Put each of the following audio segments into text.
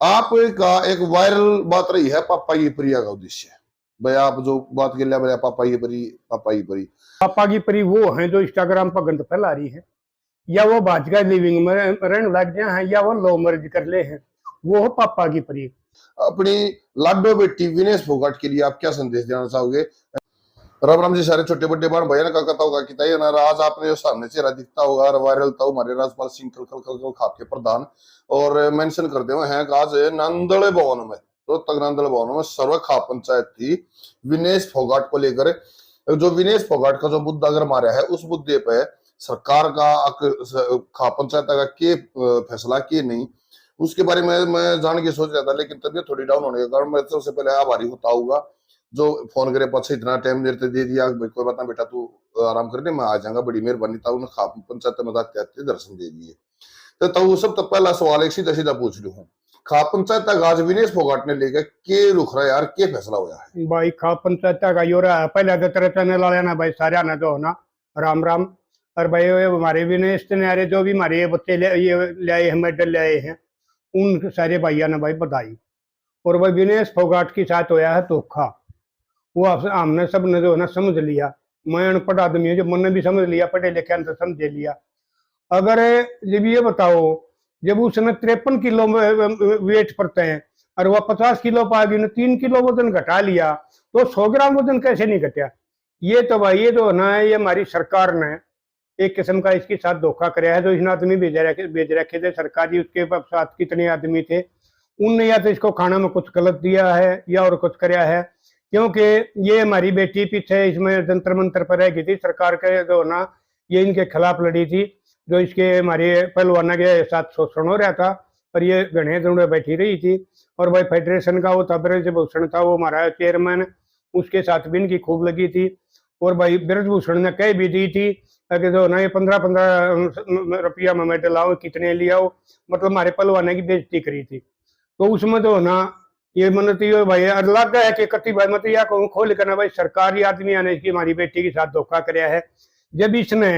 आपका एक वायरल बात रही है पापा की प्रिया का उद्देश्य। भाई आप जो बात कर लिया भाई पापा की परी, पापा की परी, पापा की परी वो हैं जो इंस्टाग्राम पर गंद फैला रही है, या वो भाजपा लिविंग में रहने लग गए हैं, या वो लव मैरिज कर ले हैं, वो हो पापा की परी। अपनी लाडो बेटी विनेश फोगाट के लिए आप क्या संदेश देना चाहोगे? राम राम जी सारे छोटे बड़े बाण भैया का कथा होगा कि ना आज आपने जो सामने चेहरा दिखता होगा वायरल था हमारे राजपाल सिंह कल खाप के प्रधान और मेंशन कर दे हैं आज नांदड़ भवन में रोहतक नांदड़ भवन में सर्व खाप पंचायत थी विनेश फोगाट को लेकर। जो विनेश फोगाट का जो मुद्दा अगर मारा है उस मुद्दे पे सरकार का खाप पंचायत का के फैसला के नहीं उसके बारे में मैं जान के सोच रहा था, लेकिन तबियत थोड़ी डाउन होने के कारण मैं सबसे पहले आभारी होता होगा जो फोन करे पछे इतना टाइम देते दे दिया। कोई बात ना बेटा तू आराम करने मैं आ जाऊंगा, बड़ी मेहरबानी था उन्हें खाप पंचायत में जाते दर्शन दे दिए। तो सब तो पहला सवाल एक सीधा सीधा पूछ लू हूँ, खाप पंचायत का आज विनेश फोगाट ने लेकर के रुख रहा यार के फैसला हुआ है? भाई खाप पंचायत का यो रहा है पहले तो तेरे चैनल वाले ना भाई सारे आना जो होना राम राम। और भाई हमारे विनेश ने जो भी हमारे ये बच्चे ये ले आए हैं मेडल ले आए हैं उन सारे भैया ने भाई बधाई। और भाई विनेश फोगाट के साथ होया है धोखा, वो हमने सब ने जो है ना समझ लिया। मैं अनपढ़ आदमी हूँ, जो मैंने भी समझ लिया, पढ़े लिखे तो समझ लिया। अगर जब ये बताओ जब उसने 53 किलो वेट पड़ते हैं और वह 50 किलो पा गई ने 3 किलो वजन घटा लिया, तो 100 ग्राम वजन कैसे नहीं घटा? ये तो भाई ये जो है ना ये हमारी सरकार ने एक किस्म का इसके साथ धोखा कराया है। जो इसने आदमी भेज रखे थे सरकारी, उसके साथ कितने आदमी थे, उनने या तो इसको खाना में कुछ गलत दिया है या और कुछ कराया है। क्योंकि ये हमारी बेटी पीछे इसमें जंतर मंतर पर रह गई थी, सरकार के जो ना ये इनके खिलाफ लड़ी थी, जो इसके हमारे पहलवाना के साथ शोषण हो रहा था, पर ये घने दौड़े बैठी रही थी। और भाई फेडरेशन का वो था ब्रजभूषण था, वो हमारा चेयरमैन, उसके साथ भी इनकी खूब लगी थी। और भाई ब्रजभूषण ने कह भी दी थी कि जो ना ये 15-15 रुपया में मेडल आओ कितने लिया हो, मतलब हमारे पहलवाने की बेइज्जती करी थी। तो उसमें तो ना ये मतलब ये भाई अलग है कि कति भाई मतलब या कहूँ खोल करना भाई सरकारी आदमी आने इसकी हमारी बेटी के साथ धोखा कराया है। जब इसने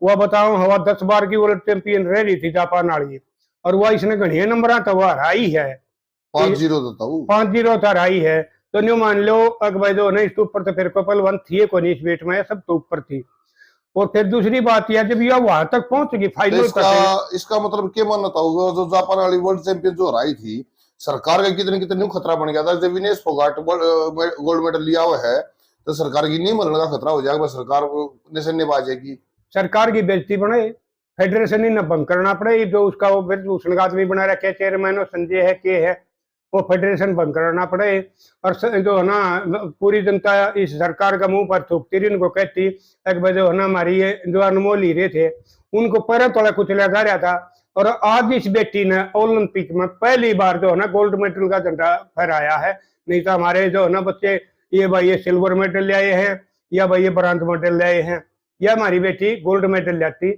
वह बताओ हवा 10 बार की वर्ल्ड चैंपियन रह रही थी जापान वाली, और वह इसने घड़िया नंबर तो वह हराई है 5-0 था हराई है। तो न्यू मान लो अग भाई जो इसके ऊपर तो फिर कपल वन थी को नहीं इस वेट में, सब तो ऊपर थी। और फिर दूसरी बात यह जब यह वहां तक पहुंच गई फाइनल तक, इसका मतलब क्या मानता होगा जो जापान वाली वर्ल्ड चैंपियन जो हराई थी सरकार का कितने कितने खतरा बन गया था। जब विनेश फोगाट गोल्ड मेडल लिया हुआ है तो सरकार की नहीं मरने का खतरा हो जाएगा, सरकार निशानेबाज है की सरकार की बेइज्जती बने, फेडरेशन ही न भंग करना पड़े। जो उसका वो ब्रजभूषण का आदमी बना रखे चेयरमैन संजय है के है, वो फेडरेशन भंग कराना पड़े। और जो है ना पूरी जनता इस सरकार का मुंह पर थूकती रही, उनको कहती एक जो है ना हमारी ये जो अनमोल हीरे थे उनको पैर तोड़ा कुचला जा रहा था। और आज इस बेटी ने ओलंपिक में पहली बार जो है ना गोल्ड मेडल का झंडा फहराया है। नहीं तो हमारे जो है ना बच्चे ये भाई ये सिल्वर मेडल ले आए हैं या भाई ये ब्रांज मेडल ले आए हैं, या हमारी बेटी गोल्ड मेडल लाती।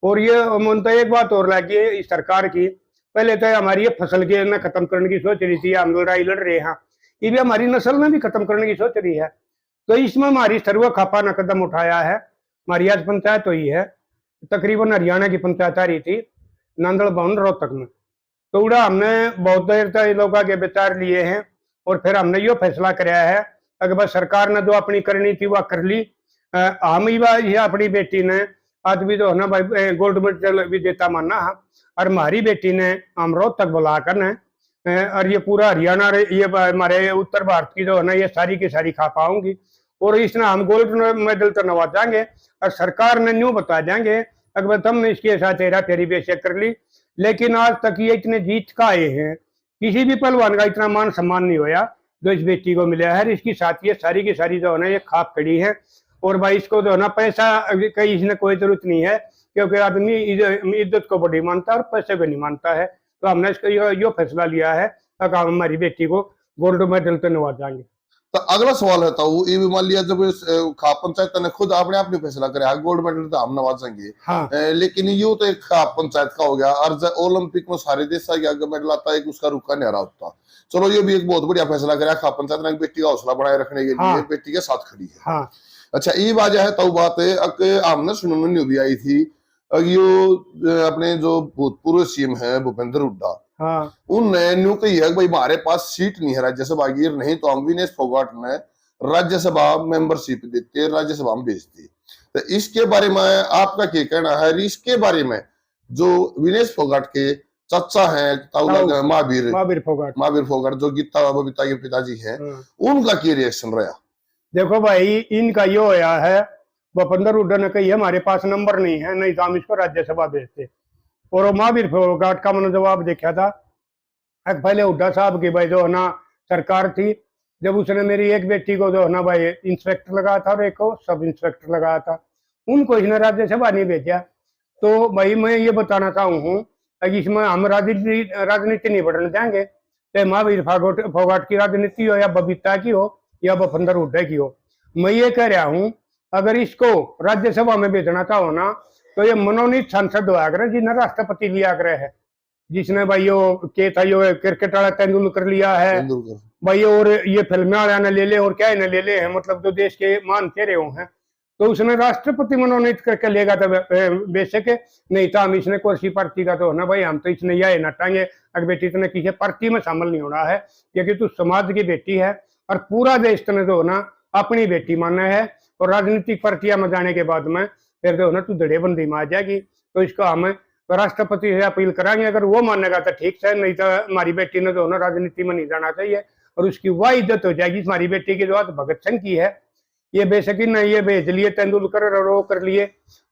और ये मन तो एक बात और लगी है इस सरकार की, पहले तो हमारी ये फसल के ना खत्म करने की सोच रही थी, हम लड़ाई लड़ रहे हैं, ये भी हमारी नस्ल में भी खत्म करने की सोच रही है। तो इसमें हमारी सर्व खापा ने कदम उठाया है। हमारी आज पंचायत हुई है, तकरीबन हरियाणा की पंचायत आ रही थी नांदड़ भवन रोहतक में। तो उड़ा हमने बहुत देर तक लोगों के विचार लिए हैं और फिर हमने यो फैसला कराया है अगर बस सरकार ने जो अपनी करनी थी वह कर ली। हम ही अपनी बेटी ने आज भी जो है ना भाई गोल्ड मेडल विजेता माना है, और हमारी बेटी ने हम रोहतक बुलाकर ने और ये पूरा हरियाणा ये हमारे उत्तर भारत की जो है ना ये सारी की सारी खा पाऊंगी। और इसने हम गोल्ड मेडल तो नवाजाएंगे और सरकार ने न्यू बता देंगे अगर तुमने इसके साथ हेरा फेरी बेशक कर ली। लेकिन आज तक ये इतने जीत का आए हैं, किसी भी पहलवान का इतना मान सम्मान नहीं होया जो इस बेटी को मिला है। इसकी साथ ये सारी की सारी जो है ना ये खाप खड़ी है। और भाई इसको जो है ना पैसा कहीं इसने कोई जरूरत नहीं है, क्योंकि आदमी इज्जत को बड़ी मानता है और पैसे को नहीं मानता है। तो हमने इसका यो फैसला लिया है कि हम हमारी बेटी को गोल्ड मेडल तो नवाजाएंगे। तो अगला सवाल है तो ये भी मान लिया जब खाप पंचायत ने खुद अपने आप ने फैसला कराया गोल्ड मेडल तो हम नवाजेंगे, हाँ। लेकिन यू तो एक खाप पंचायत का हो गया और ओलंपिक में सारे देश का आगे मेडल आता है उसका रुका नहीं रहा होता। चलो ये भी एक बहुत बढ़िया फैसला कराया खाप पंचायत ने, बेटी का हौसला बनाए रखने के लिए बेटी के साथ खड़ी है। हाँ। अच्छा ये वजह है तो बात है हमने सुनने भी आई थी यो अपने जो भूतपूर्व सीएम है भूपेंद्र हुड्डा, हाँ उनने न्यू कही है कि भाई हमारे पास सीट नहीं है राज्यसभा की, नहीं तो हम विनेश फोगाट ने राज्यसभा मेंबरशिप देते, राज्यसभा में भेजते। तो इसके बारे में आपका क्या कहना है? इसके बारे में जो विनेश फोगाट के चाचा हैं महावीर महावीर फोगाट, महावीर फोगाट जो गीता बबीता के पिताजी हैं, हाँ। उनका क्या रिएक्शन रहा? देखो भाई, इनका ये होया है, भूपेंद्र हुड्डा ने कही हमारे पास नंबर नहीं है, नहीं तो हम इसको राज्यसभा भेजते। और वो महावीर फोगाट का मैंने जवाब देखा था। पहले हुड्डा साहब की भाई जो है ना सरकार थी, जब उसने मेरी एक बेटी को जो है ना भाई इंस्पेक्टर लगाया था और एक को सब इंस्पेक्टर लगाया था, उनको इसने राज्यसभा नहीं भेजा। तो भाई मैं ये बताना चाहूँ कि इसमें हम राजनीति नहीं बढ़ने देंगे, चाहे महावीर फोगाट की राजनीति हो या बबीता की हो या भूपेंद्र हुड्डा की हो। मैं ये कह रहा हूँ, अगर इसको राज्यसभा में भेजना चाहो ना, तो ये मनोनीत सांसद हुआ करे जिन्हें राष्ट्रपति लिया करे है, जिसने भाई यो के था यो क्रिकेट वाला तेंदुलकर लिया है भाई, और ये फिल्म वाला ने ले ले और क्या इन्हें ले ले है, मतलब जो देश के मान चेहरे हैं, तो उसने राष्ट्रपति मनोनीत करके लेगा तो बेशक, नहीं तो हम इसने कुर्सी पार्टी का तो ना भाई, हम तो इसने यह नटाएंगे अगर बेटी तुमने किसी पार्टी में शामिल नहीं होना है, क्योंकि तू समाज की बेटी है और पूरा देश तुमने जो ना अपनी बेटी मानना है, और राजनीतिक पार्टियां में जाने के बाद में फिर जो ना तू धड़ेबंदी में आ जाएगी। तो इसको हम राष्ट्रपति से अपील कराएंगे, अगर वो मानेगा तो ठीक है, नहीं तो हमारी बेटी ने जो ना राजनीति में नहीं जाना चाहिए, और उसकी वह इज्जत हो जाएगी। हमारी बेटी की जो बात भगत सिंह की है, ये बेशक ही नहीं, ये भेज लिए तेंदुलकर और वो कर लिए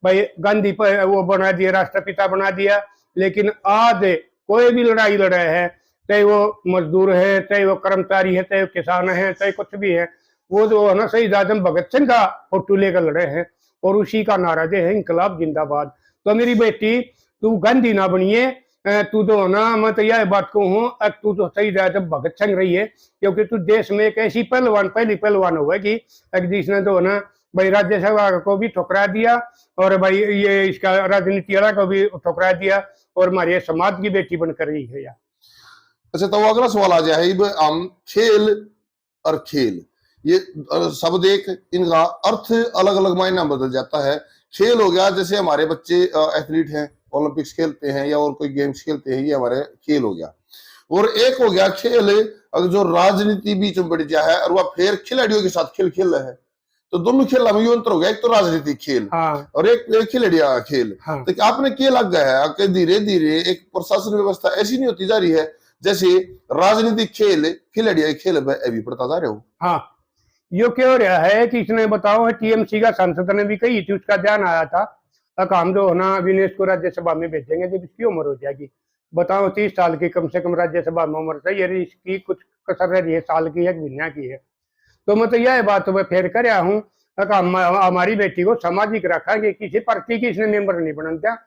भाई, गांधी पर वो बना दिया, राष्ट्रपिता बना दिया, लेकिन आज कोई भी लड़ाई लड़े है, चाहे वो मजदूर है, चाहे वो कर्मचारी है, चाहे वो किसान है, चाहे कुछ भी है, वो जो है ना शहीद आजम भगत सिंह का फोटो लेकर लड़े हैं, और उसी का नारा दे है इंकलाब जिंदाबाद। तो मेरी बेटी तू गांधी ना बनिए, तू तो ना, मैं तो यह बात कहूँ, तू तो शहीद आजम भगत सिंह रही है, क्योंकि तू देश में एक ऐसी पहली पहलवान होगी जिसने तो ना भाई राज्यसभा को भी ठुकरा दिया, और भाई ये इसका राजनीति वाला को भी ठुकरा दिया, और हमारे समाज की बेटी बनकर रही है यार। अच्छा, तो अगला सवाल आ जाए, हम खेल और खेल ये शब्द एक, इनका अर्थ अलग अलग मायना बदल जाता है। खेल हो गया जैसे हमारे बच्चे एथलीट हैं, ओलंपिक्स खेलते हैं या और कोई गेम्स खेलते हैं, ये हमारे खेल हो गया। और एक हो गया खेल अगर जो राजनीति बीच में बढ़ गया है और वह फिर खिलाड़ियों के साथ खेल खेल रहे हैं, तो दोनों खेल में अंतर हो गया, एक तो राजनीतिक खेल हाँ। और एक खिलाड़िया खेल। हाँ। तो आपने क्या लग गया है कि धीरे धीरे एक प्रशासन व्यवस्था ऐसी नहीं होती जा रही है जैसे राजनीतिक खेल खिलाड़िया खेल में अभी पड़ता जा रहे हो? हाँ, यो क्या हो रहा है कि इसने बताओ है, टीएमसी का सांसद ने भी कही थी, उसका ध्यान आया था, हम जो है ना विनेश को राज्यसभा में भेजेंगे जब इसकी उम्र हो जाएगी। बताओ 30 साल की कम से कम राज्यसभा में उम्र चाहिए, इसकी कुछ कसर रही है, साल की है महीना की है। तो मैं तो यह बात मैं फेर कर रहा हूँ, हमारी बेटी को सामाजिक रखा कि किसी पार्टी की इसने मेंबर नहीं बना दिया,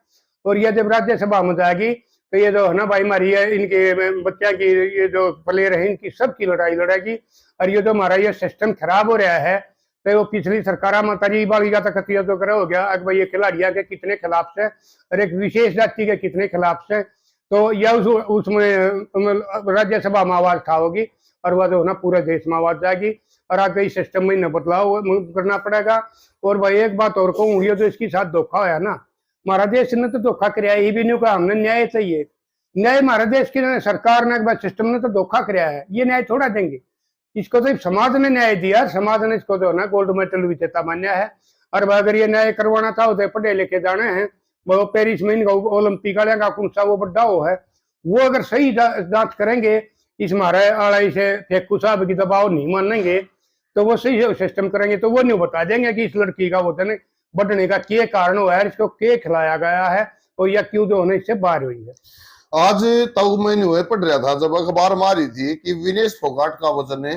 और यह जब राज्यसभा में जाएगी तो ये जो है ना भाई हमारी इनके बच्चा की ये जो प्लेयर है इनकी सबकी लड़ाई लड़ेगी। और ये जो हमारा ये सिस्टम खराब हो रहा है, तो वो पिछली सरकार माताजी बाली का तक तो करे हो गया, अब भाई ये खिलाड़िया के कितने खिलाफ से और एक विशेष जाति के कितने खिलाफ से, तो यह उसमें राज्यसभा में आवाज उठाओगी और वह जो है ना पूरे देश में आवाज जाएगी, और आगे इस सिस्टम में न बदलाव करना पड़ेगा। और भाई एक बात और कहूँ, ये तो इसके साथ धोखा होया ना, हमारा देश ने तो धोखा कराया ही भी नहीं, कहा हमने न्याय चाहिए, न्याय हमारे देश की सरकार ने सिस्टम ने तो धोखा कराया है, ये न्याय थोड़ा देंगे इसको, तो समाज ने न्याय दिया, समाज ने इसको जो है ना गोल्ड मेडल विजेता मान्या है। और अगर ये न्याय करवाना था तो पढ़े लिखे जाने हैं, वो पेरिस में इनका ओलंपिक वाले का कौन सा वो बड़ा हो है, वो अगर सही जांच करेंगे, इस हमारे आड़ाई से फेकू साहब की दबाव नहीं मानेंगे, तो वो सही सिस्टम करेंगे, तो वो नहीं बता देंगे कि इस लड़की का वो बढ़ने का क्या कारण हुआ है, इसको क्या खिलाया गया है, और या क्यों जो होने इससे बाहर हुई है। आज तब मैंने हुए पढ़ रहा था जब अखबार में आ रही थी कि विनेश फोगाट का वजन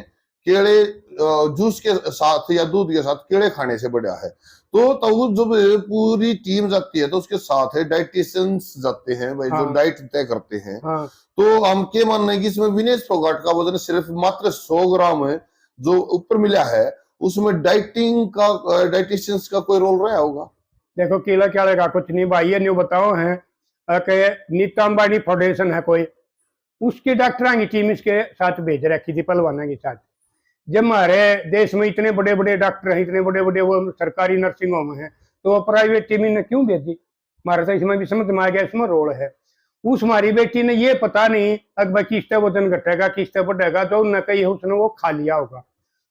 केले जूस के साथ या दूध के साथ केले खाने से बढ़ा है। तो तब जब पूरी टीम जाती है तो उसके साथ डाइटिशियंस जाते हैं भाई, हाँ। जो डाइट तय करते हैं। हाँ। तो हम क्या मानना है कि इसमें विनेश फोगाट का वजन सिर्फ मात्र 100 ग्राम है जो ऊपर मिला है, उसमें डाइटिशियंस का कोई रोल रहा होगा? देखो केला क्या लगा कुछ नहीं भाई, ये न्यू बताओ है नीता अंबानी फाउंडेशन है कोई, उसकी डॉक्टरों की टीम इसके साथ भेज रखी थी पहलवाना के साथ। जब हमारे देश में इतने बड़े बड़े डॉक्टर हैं, इतने बड़े बड़े वो सरकारी नर्सिंग होम है, तो वो प्राइवेट टीम ने क्यों भेजी? हमारे तो इसमें भी समझ में आ गया, इसमें रोल है। उस हमारी बेटी ने ये पता नहीं अगर किससे वजन घटेगा किससे बढ़ेगा, तो न कहीं उसने वो खा लिया होगा।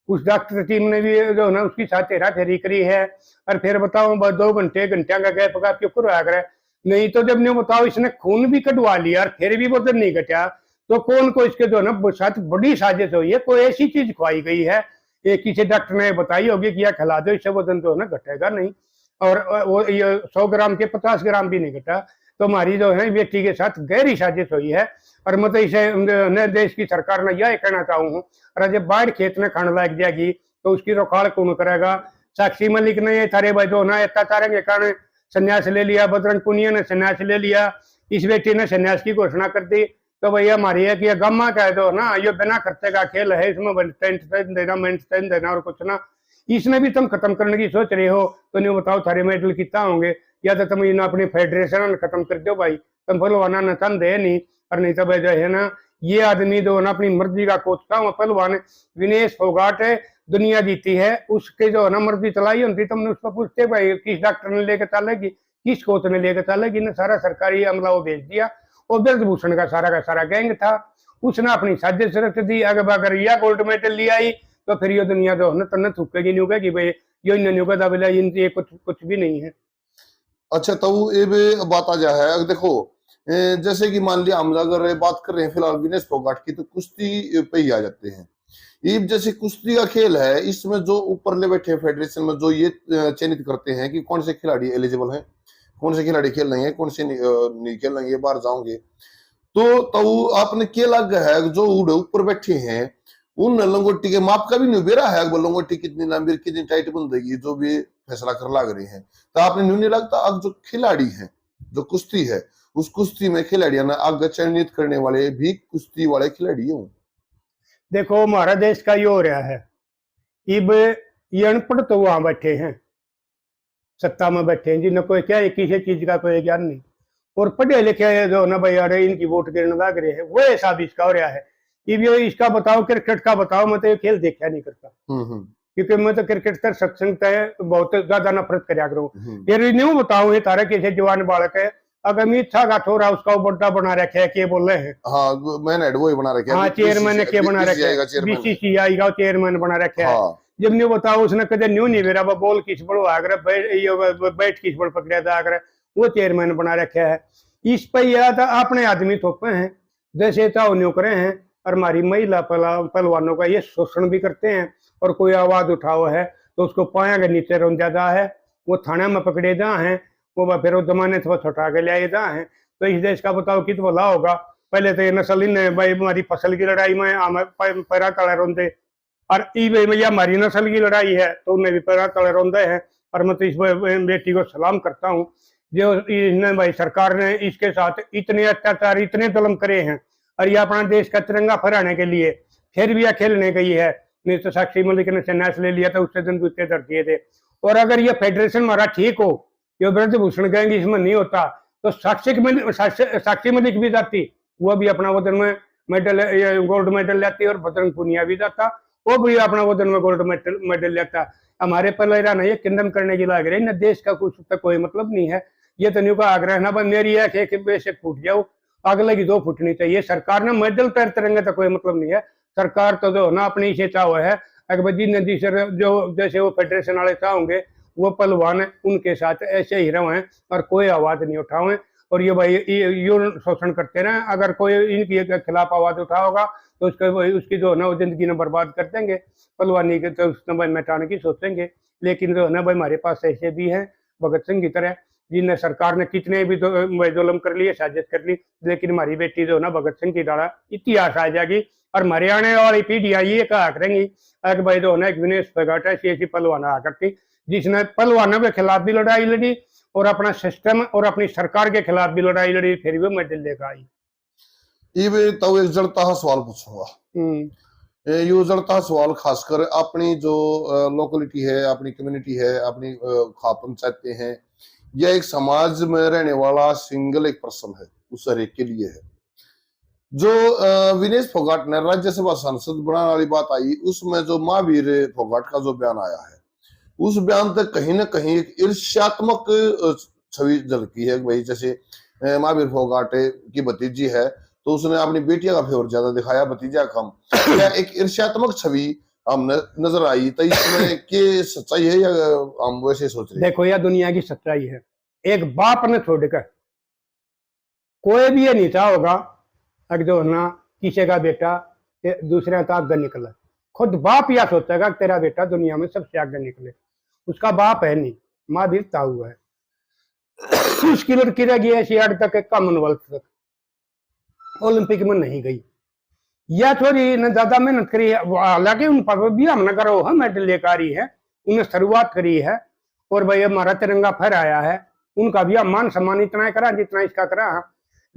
उस डॉक्टर टीम ने भी जो है ना उसकी साथ हेरा फेरी करी है। और फिर बताओ 2 घंटे का गैप का क्यों करवाया करे। नहीं तो जब नहीं बताओ इसने खून भी कटवा लिया और फिर भी वजन नहीं घटा, तो कौन को इसके जो है ना साथ बड़ी साजिश हुई है, कोई ऐसी चीज खुआई गई है। ये किसी डॉक्टर ने बताई होगी कि यह खिला दो इससे वजन जो है ना घटेगा नहीं। और वो ये 100 ग्राम के 50 ग्राम भी नहीं घटा। तो हमारी जो है बेटी के साथ गहरी साजिश हुई है। और मतलब इसे देश की सरकार ने यह कहना चाहूँ, और जब बाढ़ खेत में खाने लग जाएगी तो उसकी रोकाड़ कौन करेगा। साक्षी मलिक ने ये थारे भाई जो ना अत्याचार के कारण संन्यास ले लिया, बजरंग पुनिया ने संन्यास ले लिया, इस बेटी ने संन्यास की घोषणा कर दी। तो भैया हमारी है कि गम्मा कह दो ना, ये बिना खर्चे का खेल है, इसमें टेंट देना मेंटेन देना और कुछ ना। इसमें भी तुम खत्म करने की सोच रहे हो तो नहीं बताओ थारे मेडल कितना होंगे, या तो तुम इन अपनी फेडरेशन खत्म कर दो भाई, तुम पहलवाना न तन दे नहीं। और नहीं तो भाई जो है ना ये आदमी जो ना अपनी मर्जी का कोच था पहलवान विनेश फोगाट है, दुनिया जीती है उसके जो है ना मर्जी चलाई होती, तुमने उसको पूछते भाई किस डॉक्टर ने लेकर चलेगी, किस कोच ने लेकर चलेगी। ने सारा सरकारी अमला वो भेज दिया। और ब्रजभूषण का सारा गैंग था, उसने अपनी साजिश रख दी। अगर यह गोल्ड मेडल लिया आई तो फिर ये दुनिया जो है ना तन्ने थूकेगी नहीं होगा कि भाई यो इन बोला ये कुछ भी नहीं है। अच्छा, तो ये भी बात आ जा है। अगर देखो जैसे कि मान लिया हम अगर बात कर रहे हैं फिलहाल विनेश फोगाट की, तो कुश्ती पे ही आ जाते हैं। ये जैसे कुश्ती का खेल है, इसमें जो ऊपर ले बैठे फेडरेशन में जो ये चयनित करते हैं कि कौन से खिलाड़ी एलिजिबल हैं, कौन से खिलाड़ी खेल लेंगे, कौन से नहीं खेल लेंगे, बाहर जाओगे। तो आपने क्या लग है जो ऊपर बैठे हैं उन लंगोटी के माप का भी नहीं बेरा है, लंगोटी कितनी लंबी कितनी टाइट बन देगी, जो भी फैसला कर लग रही है। तो आपने नहीं लगता अब जो खिलाड़ी है, जो कुश्ती है, उस कुश्ती में खिलाड़ियां आगे चयनित करने वाले भी कुश्ती वाले खिलाड़ी हों। देखो हमारा देश का ये हो रहा है, इब ये अनपढ़ तो वहां बैठे हैं, सत्ता में बैठे हैं जिन्हें कोई क्या किसी चीज का कोई ज्ञान नहीं। और पढ़े लिखे जो ना भाई अरे इनकी वोट गिरने लग रहे हैं, वो हिसाब इसका हो रहा है। इब ये इसका बताओ क्रिकेट का बताओ, मैं तो ये खेल देखा नहीं करता, क्योंकि मैं तो क्रिकेट का सत्संग तय बहुत ज्यादा नफरत कराया करूँ। फिर नहीं बताओ ये तारा किसी जवान बालक है, अगर अमित शाह का छोरा उसका बड्डा बना रखे है, क्या बोल रहे हैं। हाँ, मैंने वो ही बना रखे है। हाँ, चेयरमैन क्या बना रखे है, बीसीसीआई का चेयरमैन बना रखे है। जब नहीं बताओ उसने कदे न्यू नहीं मेरा बोल किस बड़ो आकर बैठ किस बड़ पकड़ा था आकर, वो चेयरमैन बना रखे है। इस पर यह अपने आदमी थोपे हैं जैसे ताऊ न्यू करे हैं। और हमारी महिला पहलवानों का ये शोषण भी करते हैं। और कोई आवाज उठाओ है तो उसको पाया के नीचे रोन ज्यादा है, वो थाना में पकड़े जा है, वो फिर जमाने से छुटा के ले जा है। तो इस देश का बताओ कित भला होगा। पहले तो ये नस्ल इन भाई हमारी फसल की लड़ाई में पैरा तले रोंदे, और भैया हमारी नस्ल की लड़ाई है तो उन्हें भी पैरा तले रोंदे हैं। और मैं तो इस बेटी को सलाम करता हूँ जो इसने भाई सरकार ने इसके साथ इतने अत्याचार इतने जुल्म करे हैं। और ये अपना देश का तिरंगा फहराने के लिए फिर भी यह खेलने गई है। नहीं तो साक्षी मलिक ने संन्यास ले लिया था, उससे दिन गुस्से कर दिए थे। और अगर ये फेडरेशन हमारा ठीक हो, ये ब्रजभूषण कहेंगे इसमें नहीं होता, तो साक्षी मलिक भी जाती, वो भी अपना वजन में मेडल गोल्ड मेडल लेती, और बजरंग पुनिया भी जाता, वो भी अपना वजन में गोल्ड मेडल लेता। हमारे पहले ना ये किंडम करने की लग रही है, देश का कुछ तक कोई मतलब नहीं है। ये तो न्यू का आग्रह ना भाई मेरी एक बेशक फूट जाओ, अगले की 2 फुटनी चाहिए। सरकार ने मेडल तैर तिरंगे तो कोई मतलब नहीं है। सरकार तो जो ना अपनी इसे चाहो है अकबजी नदी से जो जैसे वो फेडरेशन वाले चाहोगे वो पहलवान उनके साथ ऐसे ही रहे और कोई आवाज नहीं उठावे। और ये भाई यो शोषण करते रहे, अगर कोई इनकी खिलाफ आवाज उठा होगा तो उसकी जो है ना वो जिंदगी में बर्बाद कर देंगे, पहलवानी के तो उसने भाई मिटाने की सोचेंगे। लेकिन जो है ना भाई हमारे पास ऐसे भी हैं भगत सिंह की तरह, जिन्हें सरकार ने कितने भी जुल्म कर लिए, साजिश कर ली, लेकिन हमारी बेटी जो ना भगत सिंह की डाला इतिहास आ जाएगी। और हमारे आने वाली पीढ़ियां ये कहा करेंगी कि भाई जो ना एक विनेश फोगाट ऐसी पहलवाना आ करती जिसने पहलवानों के खिलाफ भी लड़ाई लड़ी और अपना सिस्टम और अपनी सरकार के खिलाफ भी लड़ाई लड़ी, फिर भी मेडल लेकर आई। ये तो एक जड़ता सवाल पूछूंगा, ये जड़ता सवाल खासकर अपनी जो लोकेलिटी है, अपनी कम्युनिटी है, अपनी खाप पंचायतें हैं, यह एक समाज में रहने वाला सिंगल एक पर्सन है, उस हर एक के लिए है। जो विनेश फोगाट ने राज्यसभा सांसद बनाने वाली बात आई, उसमें जो महावीर फोगाट का जो बयान आया है, उस बयान तक कहीं ना कहीं एक ईर्ष्यात्मक छवि झलकी है। भाई जैसे महावीर फोगाट की भतीजी है, तो उसने अपनी बेटिया का फेवर ज्यादा दिखाया, भतीजा कम। क्या एक ईर्ष्यात्मक छवि हम नजर आई, तो इसमें के सच्चाई है या हम वैसे सोच रहे हैं? देखो यह दुनिया की सच्चाई है। एक बाप ने छोड़कर कोई भी ये नहीं चाह होगा अगर जो है ना किसी का बेटा दूसरे का आगे निकले। खुद बाप यह सोचेगा कि तेरा बेटा दुनिया में सबसे आगे निकले। उसका बाप है नहीं, माँ भी ताऊ है। उसकी लड़की रह गई एशियाड तक, कॉमनवेल्थ तक, ओलंपिक में नहीं गई। यह छोरी ने ज्यादा मेहनत करी है, हालांकि उन पर भी हमने करो है, मेडल लेकर आ रही है, उन्हें शुरुआत करी है और भाई हमारा तिरंगा फहराया है। उनका भी मान सम्मान इतना करा जितना इसका करा।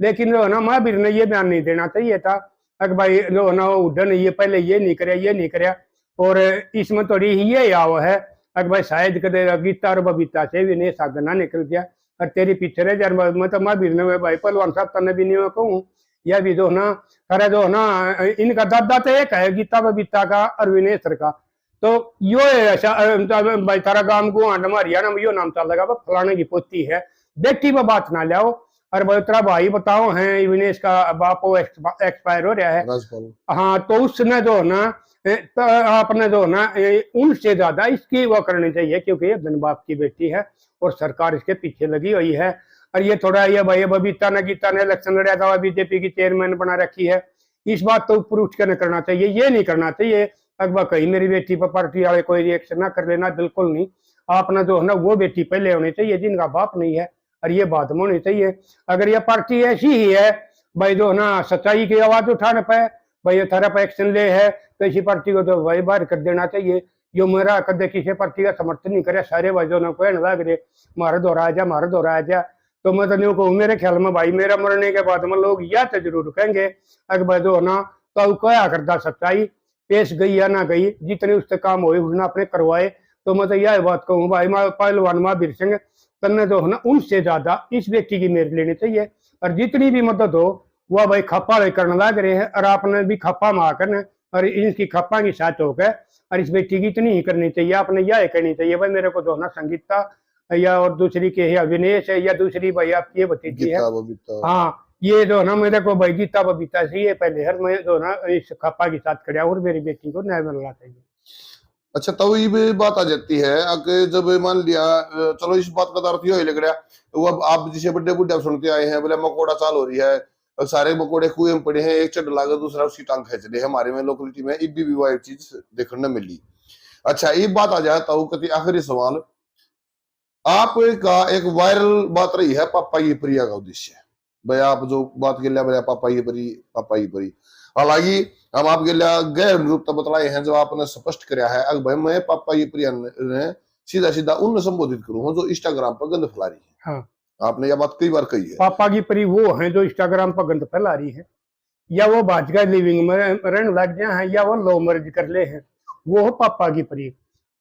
लेकिन जो है ना महावीर ने ये बयान नहीं देना चाहिए था अगर भाई जो है ना उड्डन ये पहले ये नहीं करे। और इसमें थोड़ी ये आव है अगर भाई शायद कदे गीता और बबीता से भी नहीं सागर ना निकल गया और तेरी पीछे रह जा। मतलब महावीर ने भाई पहलवान साहब तने भी नहीं कहूँ, यह भी जो ना करे जो ना इनका दादा तो एक है गीता बबीता का और विनेश्वर का। तो यो ऐसा भाई तारा गांव को हरियाणा में यो नाम चल लगा फलाने की पोती है, बेटी पर बात ना लाओ। और भाई तेरा भाई बताओ है विनेश का बाप एक्सपायर हो रहा है। हाँ, तो उसने जो ना तो आपने जो ना उनसे ज्यादा इसकी वो करनी चाहिए, क्योंकि ये धन बाप की बेटी है और सरकार इसके पीछे लगी हुई है। और ये थोड़ा ये भाई बबीता ने गीता ने इलेक्शन लड़ा था, बीजेपी की चेयरमैन बना रखी है। इस बात तो प्रूफ करना चाहिए, ये नहीं करना चाहिए अगर कहीं मेरी बेटी पर पार्टी वाले कोई रिएक्शन ना कर लेना, बिल्कुल नहीं। आपने जो है ना वो बेटी पहले होनी चाहिए जिनका बाप नहीं है, और ये बात में होनी चाहिए। अगर ये पार्टी ऐसी ही है भाई जो ना सच्चाई की आवाज उठाने पे भाई ये थारा पे एक्शन ले है, तो इसी पार्टी को तो भाई बाहर कर देना चाहिए। जो मेरा कदे किसी पार्टी का समर्थन नहीं करे, सारे भाई जो ना कोई लग रहे मारे दौरा आ जा। तो मैं तो नहीं कहूँ, मेरे ख्याल में भाई मेरा मरने के बाद में लोग यह तो जरूर कहेंगे अगर भाई जो ना तो क्या करता सच्चाई पेश गई या ना गई, जितने उससे काम हुए उसने अपने करवाए। तो मैं तो यह बात कहूँ भाई पहलवान महावीर सिंह तन्ने जो है ना उनसे ज्यादा इस व्यक्ति की मेहनत लेनी चाहिए। और जितनी भी मदद हो वह भाई खप्पा करने लग रहे हैं, और आपने भी खप्पा मारकर और इनकी खप्पा की साथ होकर और इस बेटी की इतनी ही करनी चाहिए। आपने यह करनी चाहिए भाई मेरे को जो ना संगीता या और दूसरी के है विनेश है या दूसरी भाई आपकी भतीजी है। हाँ, ये जो ना मेरे को भाई गीता बबीता से ये पहले हर मैं जो ना इस खप्पा के साथ खड़ा और मेरी बेटी को न्याय मिलना चाहिए। अच्छा, तो ये भी बात आ जाती है अगर जब मान लिया चलो इस बात का अर्थ ये लग रहा वो अब आप जिसे बड़े बुढ़े सुनते आए हैं बोले मकोड़ा चाल हो रही है, सारे मकोड़े कुएं में पड़े हैं, एक चढ़ लागा दूसरा उसकी टांग खींच रहे हैं। हमारे में लोकलिटी में इब्बी भी वो चीज देखने मिली। अच्छा, ये बात आ जाता हूँ कति आखिरी सवाल आपका एक वायरल बात रही है पापाई प्रिया का उद्देश्य भाई आप जो बात के लिए पापाई परी हालांकि हम आपके लिए गैर रूप तो बतलाए हैं जो आपने स्पष्ट किया है। अगर भाई मैं पापाई प्रिया ने सीधा सीधा उन संबोधित करूँ जो इंस्टाग्राम पर गंद फैला रही है। हाँ, आपने यह बात कई बार कही है। पापा की परी वो है जो इंस्टाग्राम पर गंद फैला रही है, या वो भाजपा लिविंग में रहने लग गया है, या वो लो मैरिज कर ले हैं, वो हो पापा की परी।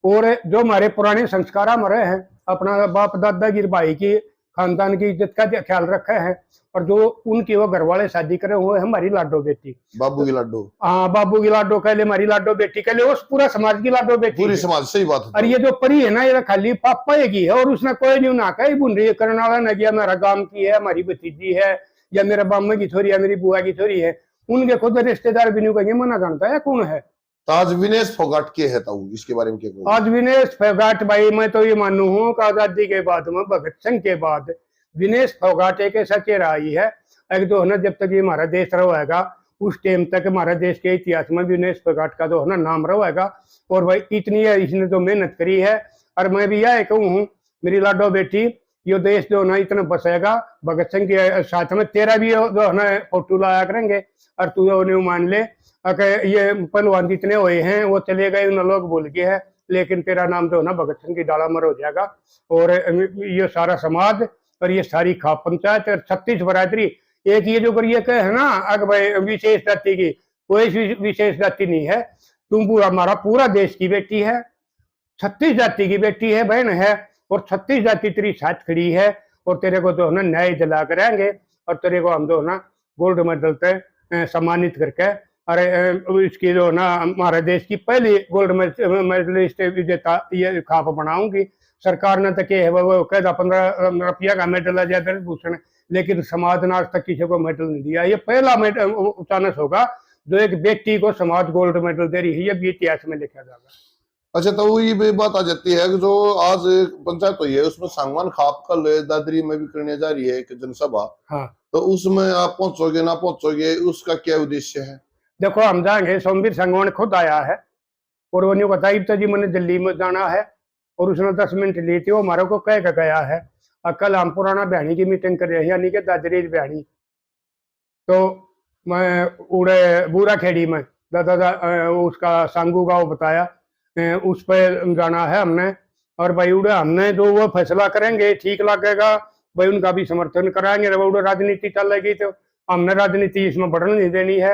और जो हमारे पुराने संस्कार हमारे हैं, अपना बाप दादा गिर भाई की खानदान की इज्जत का ख्याल रखा है, और जो उनकी वो घर वाले शादी करे हुए हमारी लाडो बेटी बाबू की लाडो। हाँ, बाबू की लाडो कह ले, हमारी लाडो बेटी कह ले, वो पूरा समाज की लाडो बेटी, पूरी समाज। सही बात है। और ये जो परी है ना ये खाली पापा की है, और उसने कोई नहीं ना कही बुन रही करने वाला ना किया मेरा गांव की है, हमारी भतीजी है, या मेरा बाम्मा की छोरी है, मेरी बुआ की छोरी है। उनके खुद रिश्तेदार भी नहीं कहेंगे मना जानता है कौन है। आज विनेश फोगाट के है ताऊ, इसके बारे में क्या कहूं? आज विनेश फोगाट भाई मैं तो ये मानू हूँ कि आजादी के बाद में भगत सिंह के बाद विनेश फोगाट एक ऐसा चेहरा आई है एक जो है ना जब तक ये हमारा देश रहेगा उस टाइम तक हमारे देश के इतिहास में विनेश फोगाट का जो है ना नाम रहेगा। और भाई इतनी है इसने जो मेहनत करी है, और मैं भी यह कहूँ हूँ मेरी लाडो बेटी ये देश जो है ना इतना बसेगा भगत सिंह के साथ में, तेरा भी जो है ना फोटो लाया करेंगे और तू उन्हें मान ले अगर ये पहलवान जितने हुए हैं वो चले गए उन लोग भूल गए हैं, लेकिन तेरा नाम जो है ना भगत सिंह की डाला मर हो जाएगा। और ये सारा समाज और ये सारी खाप पंचायत और 36 बरादरी एक ये जो ये कहे है ना अगर भाई विशेष जाति की, कोई विशेष जाति नहीं है, तुम पूरा हमारा पूरा देश की बेटी है, 36 जाति की बेटी है, बहन है, और 36 जाति तेरी साथ खड़ी है, और तेरे को तो है ना न्याय दिला करेंगे, और तेरे को हम जो है ना गोल्ड मेडल पे सम्मानित करके और इसकी जो ना हमारे देश की पहली गोल्ड मेडलिस्ट विजेता ये खाप बनाऊंगी। सरकार ने तो क्या है वो कहता 15 रुपया का मेडल है जयदर्श भूषण लेकिन समाज ने आज तक किसी को मेडल नहीं दिया। ये पहला मेडल चांस होगा जो एक बेटी को समाज गोल्ड मेडल दे रही है, ये भी इतिहास में लिखा जाएगा। अच्छा, तो ये भी बात आ जाती है कि जो आज पंचायत हुई है उसमें सांगवान खाप कल दादरी में भी करने जा रही है एक जनसभा, हाँ, तो उसमें आप पहुंचोगे ना पहुंचोगे, उसका क्या उद्देश्य है? देखो हम जाएंगे, सोमवीर संगवान खुद आया है और वो नहीं बताई तो जी मैंने दिल्ली में जाना है और उसने 10 मिनट ली थी, वो हमारे को कह के गया है। और कल हम पुराना बहनी की मीटिंग कर रहे हैं, यानी कि दादरी बहनी, तो मैं उड़े बूरा खेड़ी में दादा उसका सांगू गाँव बताया, उस पर जाना है हमने। और भाई उड़े हमने जो वो फैसला करेंगे ठीक लगेगा भाई उनका भी समर्थन कराएंगे। उड़े राजनीति चलेगी तो हमने राजनीति इसमें बढ़ने नहीं देनी है।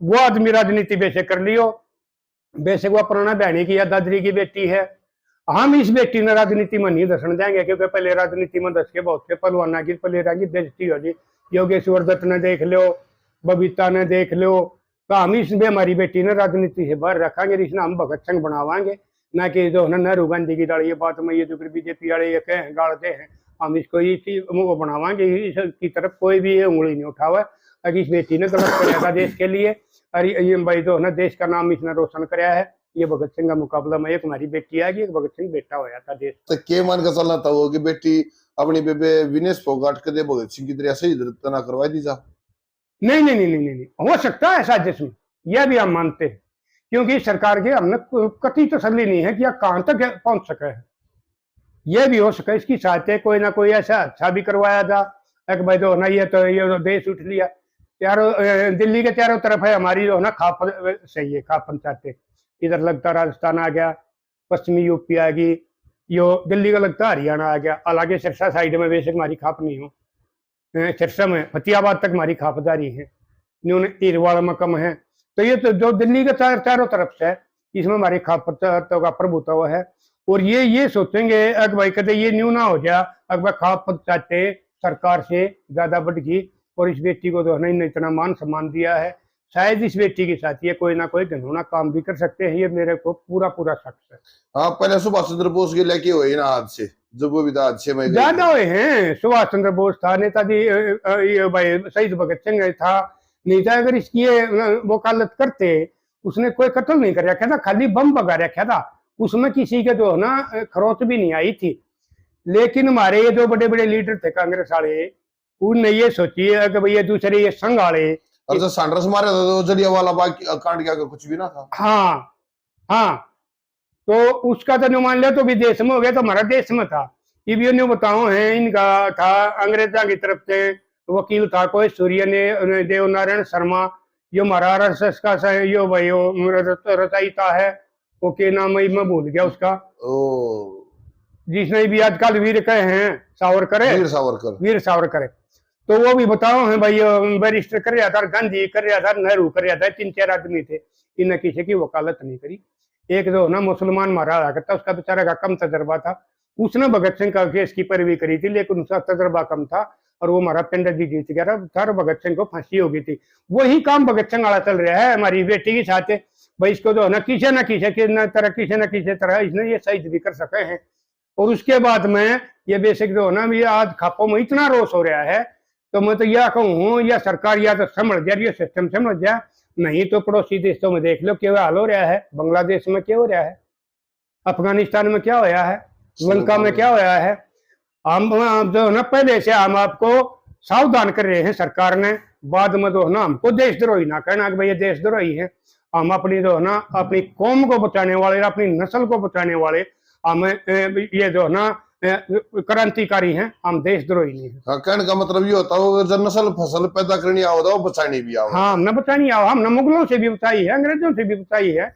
वो आदमी राजनीति बेशक कर लियो, बेशक वो पुराना बहनी की या दादरी की बेटी है, हम इस बेटी ने राजनीति में नहीं दसन देंगे, क्योंकि पहले राजनीति में दस के बहुत से पहलवाना की पहले की बेइज्जती हो जी। योगेश्वर दत्त ने देख लो, बबीता ने देख लो, तो हम इसमें हमारी बेटी ने राजनीति से बाहर रखेंगे, इसने हम भगत सिंह बनावाएंगे, ना कि जो है नेहरू गांधी की डाली। ये बात में ये जो बीजेपी वाले ये कहें गाड़ते हैं, हम इसको इसी वो बनावाएंगे, इसकी तरफ कोई भी ये उंगली नहीं उठावा। अगर इस बेटी ने गलत करेगा देश के लिए, अरे ये भाई जो है ना देश का नाम इसने रोशन कराया है। ये भगत सिंह का मुकाबला में एक हमारी बेटी आएगी, एक भगत सिंह बेटा होया था देश। तो के मान का चलना था वो कि बेटी अपनी बेबे विनेश फोगाट के दे भगत सिंह की तरह से ना करवा दी जा? नहीं नहीं नहीं नहीं नहीं, हो सकता है साजिश में, यह भी हम मानते हैं, क्योंकि सरकार के हमने कतई तसल्ली नहीं है कि यह कहां तक पहुंच सका है। यह भी हो सके इसकी सहायता कोई ना कोई ऐसा अच्छा भी करवाया था, एक भाई जो ना ये तो ये देश उठ लिया। चारों दिल्ली के चारों तरफ है हमारी जो है ना खाप सही है, खाप पंचायतें, इधर लगता राजस्थान आ गया, पश्चिमी यूपी आ गई, यो दिल्ली का लगता हरियाणा आ गया। हालांकि सिरसा साइड में बेशक हमारी खाप नहीं हो, सिरसा में फतेहाबाद तक हमारी खापदारी है, न्यून ईरवाड़ में कम है। तो ये तो जो दिल्ली के चारों तरफ से है, इसमें हमारी खाप का प्रभुत्व है। और ये सोचेंगे अगर भाई कहते ये न्यू ना हो जाए, अगर खाप पंचायतें सरकार से ज्यादा बढ़ गई और इस बेटी को तो नहीं इतना मान सम्मान दिया है, शायद इस बेटी के साथ ये कोई ना कोई घिनौना काम भी कर सकते हैं, ये मेरे को पूरा पूरा शक है। हाँ, पहले सुभाष चंद्र बोस के लेके हुए ना हादसे, जब वो भी हादसे में ज्यादा हुए हैं। सुभाष चंद्र बोस था, नेताजी ये भाई शहीद भगत सिंह था, नेता अगर इसकी वकालत करते, उसने कोई कत्ल नहीं कर रखा था, खाली बम भगा रखा था, उसमें किसी के जो है ना खरोच भी नहीं आई थी। लेकिन हमारे ये जो बड़े बड़े लीडर थे कांग्रेस वाले, उनने ये सोची है कि भैया दूसरे ये संघ वाले, और जो सांड्रस मारे था तो जलियांवाला बाग कांड क्या कुछ भी ना था। हाँ हाँ, तो उसका तो मान लिया तो विदेश में हो गया, तो हमारा देश में था। ये भी उन्हें बताओ है, इनका था अंग्रेजा की तरफ से वकील था कोई सूर्य ने देव नारायण शर्मा, यो हमारा आरएसएस का यो भाई रचयिता है, वो के नाम है मैं भूल गया उसका, जिसने भी आजकल वीर कहे हैं सावरकर, वीर सावरकर। तो वो भी बताओ है भाई, बैरिस्टर कर रहा था, गांधी कर रहा था, नेहरू कर रहा था, 3-4 आदमी थे, इन्हें किसी की वकालत नहीं करी। एक जो ना मुसलमान मारा करता, उसका बेचारा का कम तजर्बा था, उसने भगत सिंह का केस की पैरवी करी थी, लेकिन उसका तजर्बा कम था और वो हमारा पिंड जी जीत गया था, भगत सिंह को फांसी हो गई थी। वही काम भगत सिंह वाला चल रहा है हमारी बेटी के साथ। भाई इसको जो है ना किसी न किसी तरह इसने ये शहीद भी कर सके हैं। और उसके बाद में ये बेसिक जो है ना, ये आज खापों में इतना रोष हो रहा है, तो मैं तो यह कहूँ या सरकार या तो समझ जाए, ये सिस्टम समझ जाए, नहीं तो पड़ोसी देशों में देख लो क्या हाल हो रहा है, बांग्लादेश में क्या हो रहा है, अफगानिस्तान में क्या होया है, श्रीलंका में क्या होया है। हम जो है ना पहले से हम आपको सावधान कर रहे हैं सरकार ने, बाद में जो है ना हमको देशद्रोही ना कहना कि भाई ये देशद्रोही है। हम अपनी जो है ना अपनी कौम को बचाने वाले, अपनी नस्ल को बचाने वाले, हम ये जो है ना क्रांतिकारी हैं, हम देशद्रोही नहीं है। कहने का मतलब ये होता है जब नस्ल फसल पैदा करनी आओ वो बचानी भी आओ। हाँ, हमने बचानी आओ, हमने मुगलों से भी बचाई है, अंग्रेजों से भी बचाई है।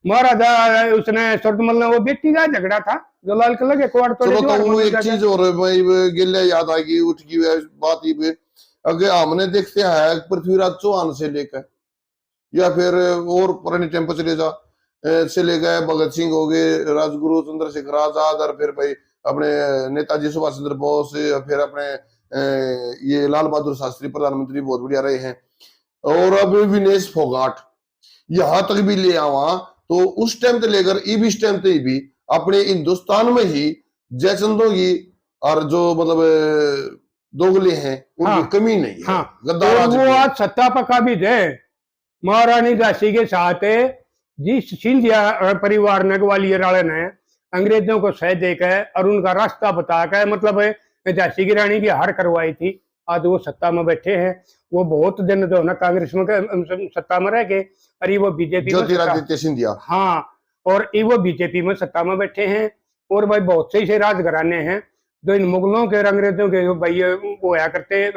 महाराजा उसने सूरजमल ने वो बेटी का झगड़ा था जो लाल किला के क्वार्ट तो एक चीज और गिले याद आएगी उठ की बात ही, अगर हमने देखते हैं पृथ्वीराज चौहान से लेकर या फिर और पुराने टेम्पो चले जा से ले गए, भगत सिंह हो गए, राजगुरु चंद्रशेखर आजाद, और फिर भाई अपने नेताजी सुभाष चंद्र बोस, फिर अपने ये लाल बहादुर शास्त्री प्रधानमंत्री बहुत बढ़िया रहे हैं, और अब विनेश फोगाट यहाँ तक भी ले आवा, तो उस टाइम से लेकर इस टाइम तक भी अपने हिंदुस्तान में ही जयचंदों की और जो मतलब दोगले हैं, उनकी हाँ, कमी नहीं है। हाँ, गद्दार और आज वो भी है। आज सत्ता पर काबिज है। महारानी झांसी के साथ जिस सिंधिया परिवार ने, ग्वालियर वाले ने अंग्रेजों को सह देकर और उनका रास्ता बताकर, मतलब झांसी की रानी की हार करवाई थी, आज वो सत्ता में बैठे हैं। वो बहुत दिन जो है ना कांग्रेस में सत्ता में रह गए, और ये वो बीजेपी में ज्योतिरादित्य सिंधिया। हाँ, और ये वो बीजेपी में सत्ता में बैठे हैं। और भाई बहुत से ऐसे राजघराने हैं जो इन मुगलों के और अंग्रेजों के जो भाई वो होया करते,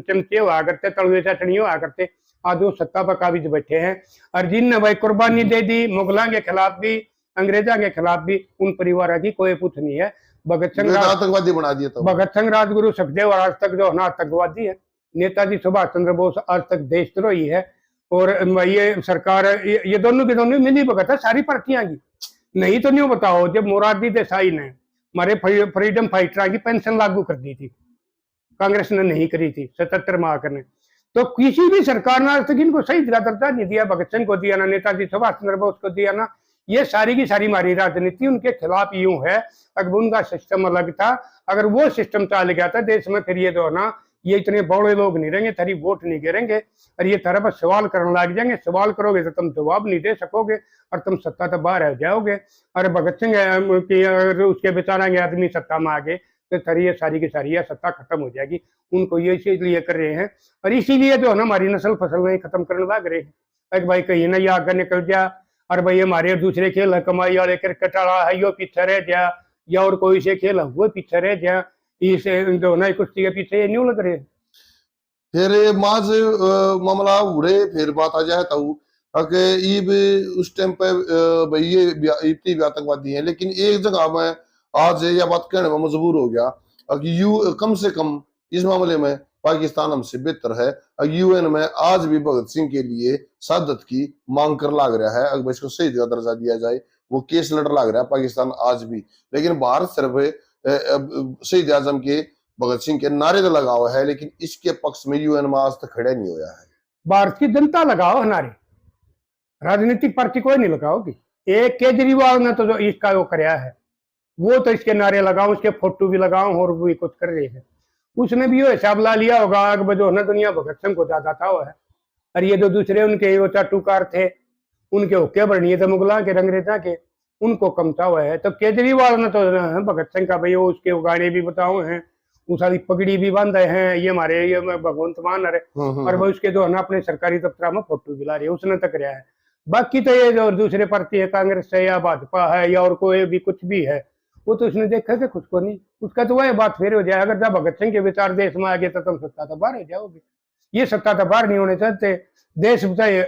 चमचे हुआ करते, तलवे चटनी हुआ करते, आज वो सत्ता पर काबिज बैठे हैं। और जिनने भाई कुर्बानी दे दी मुगलों के खिलाफ भी, अंग्रेजों के खिलाफ भी, उन परिवारों की कोई पूछ नहीं है। आतंकवादी बना दिया था। भगत सिंह, राजगुरु, सुखदेव, और आज तक जो है ना आतंकवादी है। नेताजी सुभाष चंद्र बोस आज तक देशद्रोही है। और ये सरकार, ये दोनों के दोनों मिली भगत है सारी पार्टियां की। नहीं तो नहीं बताओ, जब मोरारजी देसाई ने हमारे फ्रीडम फाइटर की पेंशन लागू कर दी थी, कांग्रेस ने नहीं करी थी 77 में आकर ने, तो किसी भी सरकार ने आज तक इनको सही दर्जा नहीं दिया। भगत सिंह को दिया ना, नेताजी सुभाष चंद्र बोस को दिया ना। ये सारी की सारी हमारी राजनीति उनके खिलाफ यूं है। अगर उनका सिस्टम अलग था, अगर वो सिस्टम चल गया था देश में, फिर ये जो ना ये इतने बड़े लोग नहीं रहेंगे, थारी वोट नहीं गिरेंगे, और ये तरह पर सवाल करने लग जाएंगे। सवाल करोगे तो तुम जवाब नहीं दे सकोगे, और तुम सत्ता तो बाहर रह जाओगे। और भगत सिंह की अगर उसके बेचारा आदमी सत्ता में आ गए तो थारी ये सारी की सारी सत्ता खत्म हो जाएगी। उनको ये इसीलिए कर रहे हैं, और इसीलिए जो है ना हमारी नस्ल फसल नहीं खत्म करने लग रहे हैं। एक भाई कहीं ना ये आगे निकल जा, और भाई हमारे दूसरे खेल है, कमाई वाले क्रिकेट वाला है, यो पीछे रह जा, या और कोई से खेल है वो पीछे रह जा, इसे जो ना कुश्ती के पीछे ये नहीं लग रहे। फिर माज मामला उड़े, फिर बात आ जाए तो अके ईब उस टाइम पे भाई ये इतनी भी आतंकवादी है, लेकिन एक जगह में आज यह बात कहने में मजबूर हो गया कि यू कम से कम इस मामले में पाकिस्तान हमसे बेहतर है। यूएन में आज भी भगत सिंह के लिए शहादत की मांग कर लाग रहा है, अगर इसको शहीद का दर्जा दिया जाए, वो केस लड़ लाग रहा है पाकिस्तान आज भी। लेकिन भारत सिर्फ शहीद आजम के भगत सिंह के नारे तो लगा हुआ है, लेकिन इसके पक्ष में यूएन में आज तक खड़ा नहीं हुआ है। भारत की जनता लगाओ नारे, राजनीतिक पार्टी कोई नहीं लगाओगी। एक केजरीवाल ने तो जो इसका वो कराया है, वो तो इसके नारे लगाओ, उसके फोटो भी लगाओ, और भी कुछ कर रहे हैं। उसने भी वो हिसाब ला लिया होगा कि जो ना दुनिया भगत सिंह को ज्यादा था वो है, और ये जो दूसरे उनके वो चाटुकार थे, उनके हुक्के बढ़िए थे मुगला के, अंग्रेजा के, उनको कमता हुआ है। तो केजरीवाल ने तो भगत सिंह का भाई वो उसके गाने भी बताओ हैं, वो सारी पगड़ी भी बांधे हैं, ये हमारे ये भगवंत मान रहे, और वो उसके जो है ना अपने सरकारी दफ्तर में फोटो भी ला रहे हैं, उसने तक रहा है। बाकी तो ये जो दूसरे पार्टी है, कांग्रेस है या भाजपा है या और कोई भी कुछ भी है, वो तो उसने देखा कि खुद को नहीं, उसका तो वह बात फिर हो जाए। अगर जब भगत सिंह के विचार देश में आ गए तो तुम सत्ता तो बाहर हो जाओगे। ये सत्ता तो बाहर नहीं होने चाहते। देश चाहे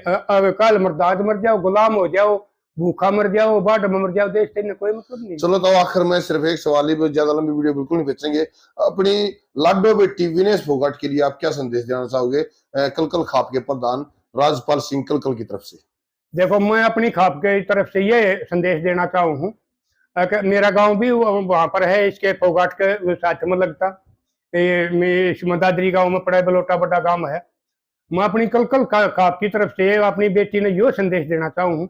काल मर्दाज मर जाओ, गुलाम हो जाओ, भूखा मर जाओ, बाढ़ में मर जाओ, देश से कोई मतलब नहीं। चलो तो आखिर में सिर्फ एक सवाल ही, ज्यादा लंबी वीडियो बिल्कुल नहीं खींचेंगे। अपनी लाडो बेटी विनेश फोगाट के लिए आप क्या संदेश देना चाहोगे कलकल खाप के प्रधान राजपाल सिंह कलकल की तरफ से? देखो, मैं अपनी खाप के तरफ से ये संदेश देना चाहूँ हूँ, मेरा गांव भी वहां पर है, इसके फोगाट के साथ में लगता, इस मदादरी गांव में पड़ा है, बलोटा बड़ा गांव है। मैं अपनी कलकल खाप की तरफ से अपनी बेटी ने यो संदेश देना चाहूँ हूँ,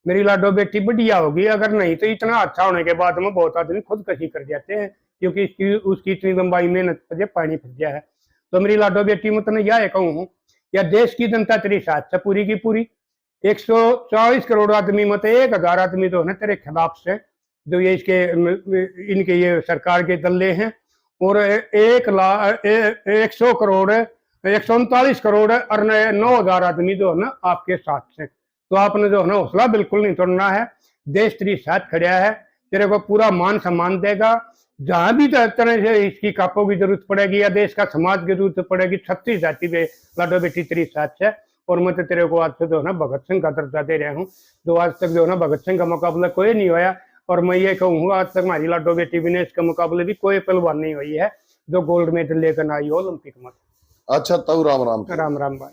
मेरी लाडो बेटी बढ़िया होगी। अगर नहीं तो इतना अच्छा होने के बाद में बहुत आदमी खुदकशी कर जाते हैं, क्योंकि उसकी इतनी लंबाई मेहनत पर पानी फिर गया है। तो मेरी लाडो बेटी में तो यह कहूँ हूँ, या देश की जनता तेरी साथ से पूरी की पूरी, 140 करोड़ आदमी में तो 1000 आदमी तो है तेरे खिलाफ से, जो ये इसके इनके ये सरकार के दल्ले हैं, और 100 करोड़ 139 करोड़ और 9000 आदमी जो है ना आपके साथ से। तो आपने जो है ना हौसला बिल्कुल नहीं तोड़ना है। देश तेरी साथ खड़ा है, तेरे को पूरा मान सम्मान देगा। जहां भी तरह से इसकी कापों की जरूरत पड़ेगी या देश का समाज की जरूरत पड़ेगी, 36 जाति पे लाडो बेटी तेरी साथ है। और मैं तो तेरे को आज से जो है ना भगत सिंह का दर्जा दे रहा हूँ, जो आज तक जो है ना भगत सिंह का मुकाबला कोई नहीं हुआ। और मैं ये कहूँगा, आज तक हमारी लाडो बेटी विनेश के मुकाबले भी कोई पहलवान नहीं हुई है जो गोल्ड मेडल लेकर आई हो ओलंपिक में। अच्छा, तो राम राम। राम राम भाई।